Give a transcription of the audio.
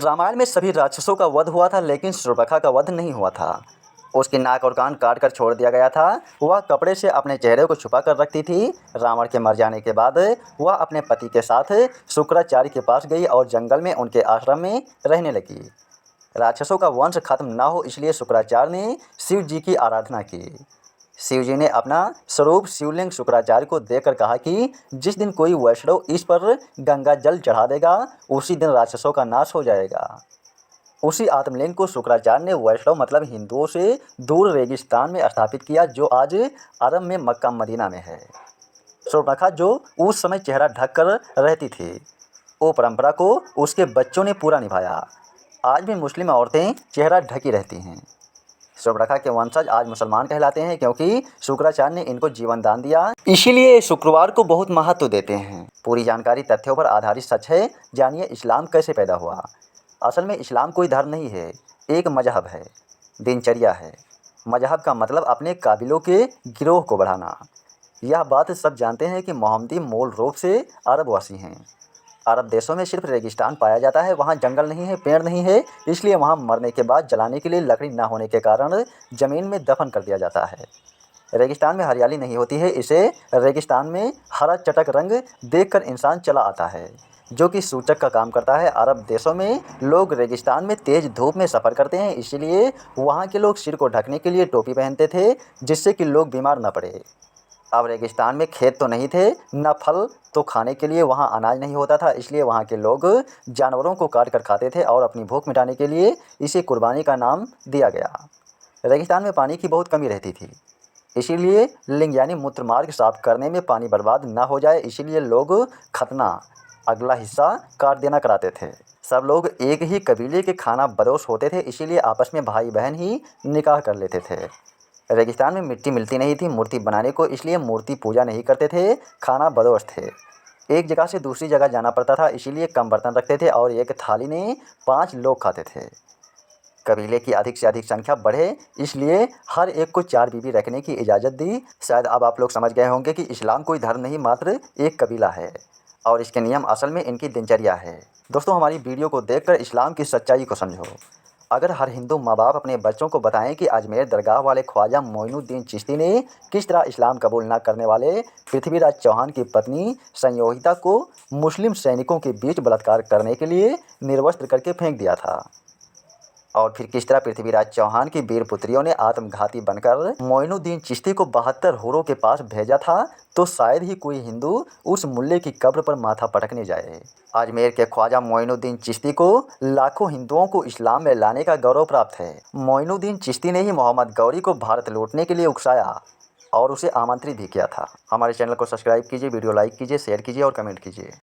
रामायण में सभी राक्षसों का वध हुआ था, लेकिन शूर्पणखा का वध नहीं हुआ था। उसकी नाक और कान काट कर छोड़ दिया गया था। वह कपड़े से अपने चेहरे को छुपा कर रखती थी। रावण के मर जाने के बाद वह अपने पति के साथ शुक्राचार्य के पास गई और जंगल में उनके आश्रम में रहने लगी। राक्षसों का वंश खत्म न हो, इसलिए शुक्राचार्य ने शिव जी की आराधना की। शिव जी ने अपना स्वरूप शिवलिंग शुक्राचार्य को देकर कहा कि जिस दिन कोई वैष्णव इस पर गंगा जल चढ़ा देगा, उसी दिन राक्षसों का नाश हो जाएगा। उसी आत्मलिंग को शुक्राचार्य ने वैष्णव मतलब हिंदुओं से दूर रेगिस्तान में स्थापित किया, जो आज अरब में मक्का मदीना में है। शूर्पणखा जो उस समय चेहरा ढक कर रहती थी, वो परंपरा को उसके बच्चों ने पूरा निभाया। आज भी मुस्लिम औरतें चेहरा ढकी रहती हैं। शूर्पणखा के वंशज आज मुसलमान कहलाते हैं, क्योंकि शुक्राचार्य ने इनको जीवन दान दिया, इसीलिए शुक्रवार को बहुत महत्व देते हैं। पूरी जानकारी तथ्यों पर आधारित सच है। जानिए इस्लाम कैसे पैदा हुआ। असल में इस्लाम कोई धर्म नहीं है, एक मजहब है, दिनचर्या है। मजहब का मतलब अपने काबिलों के गिरोह को बढ़ाना। यह बात सब जानते हैं कि मोहम्मदी मूल रूप से अरबवासी हैं। अरब देशों में सिर्फ रेगिस्तान पाया जाता है, वहाँ जंगल नहीं है, पेड़ नहीं है, इसलिए वहाँ मरने के बाद जलाने के लिए लकड़ी ना होने के कारण ज़मीन में दफन कर दिया जाता है। रेगिस्तान में हरियाली नहीं होती है, इसे रेगिस्तान में हरा चटक रंग देखकर इंसान चला आता है, जो कि सूचक का काम करता है। अरब देशों में लोग रेगिस्तान में तेज़ धूप में सफ़र करते हैं, इसलिए वहाँ के लोग सिर को ढकने के लिए टोपी पहनते थे, जिससे कि लोग बीमार न पड़े। अब रेगिस्तान में खेत तो नहीं थे, न फल, तो खाने के लिए वहाँ अनाज नहीं होता था, इसलिए वहाँ के लोग जानवरों को काट कर खाते थे और अपनी भूख मिटाने के लिए इसे कुर्बानी का नाम दिया गया। रेगिस्तान में पानी की बहुत कमी रहती थी, इसीलिए लिंग यानी मूत्र मार्ग साफ करने में पानी बर्बाद ना हो जाए, इसीलिए लोग खतना अगला हिस्सा काट देना कराते थे। सब लोग एक ही कबीले के खाना बदोश होते थे, इसीलिए आपस में भाई बहन ही निकाह कर लेते थे। रेगिस्तान में मिट्टी मिलती नहीं थी मूर्ति बनाने को, इसलिए मूर्ति पूजा नहीं करते थे, खाना बदोश थे। एक जगह से दूसरी जगह जाना पड़ता था, इसीलिए कम बर्तन रखते थे और एक थाली में 5 लोग खाते थे। कबीले की अधिक से अधिक संख्या बढ़े, इसलिए हर एक को 4 बीवी रखने की इजाज़त दी। शायद अब आप लोग समझ गए होंगे कि इस्लाम कोई धर्म नहीं, मात्र एक कबीला है और इसके नियम असल में इनकी दिनचर्या है। दोस्तों, हमारी वीडियो को देखकर इस्लाम की सच्चाई को समझो। अगर हर हिंदू माँ बाप अपने बच्चों को बताएं कि अजमेर दरगाह वाले ख्वाजा मोइनुद्दीन चिश्ती ने किस तरह इस्लाम कबूल न करने वाले पृथ्वीराज चौहान की पत्नी संयोहिता को मुस्लिम सैनिकों के बीच बलात्कार करने के लिए निर्वस्त्र करके फेंक दिया था, और फिर किस तरह पृथ्वीराज चौहान की वीर पुत्रियों ने आत्मघाती बनकर मोइनुद्दीन चिश्ती को 72 हूरों के पास भेजा था, तो शायद ही कोई हिंदू उस मुल्ले की कब्र पर माथा पटकने जाए। अजमेर के ख्वाजा मोइनुद्दीन चिश्ती को लाखों हिंदुओं को इस्लाम में लाने का गौरव प्राप्त है। मोइनुद्दीन चिश्ती ने ही मोहम्मद गौरी को भारत लौटने के लिए उकसाया और उसे आमंत्रित भी किया था। हमारे चैनल को सब्सक्राइब कीजिए, वीडियो लाइक कीजिए, शेयर कीजिए और कमेंट कीजिए।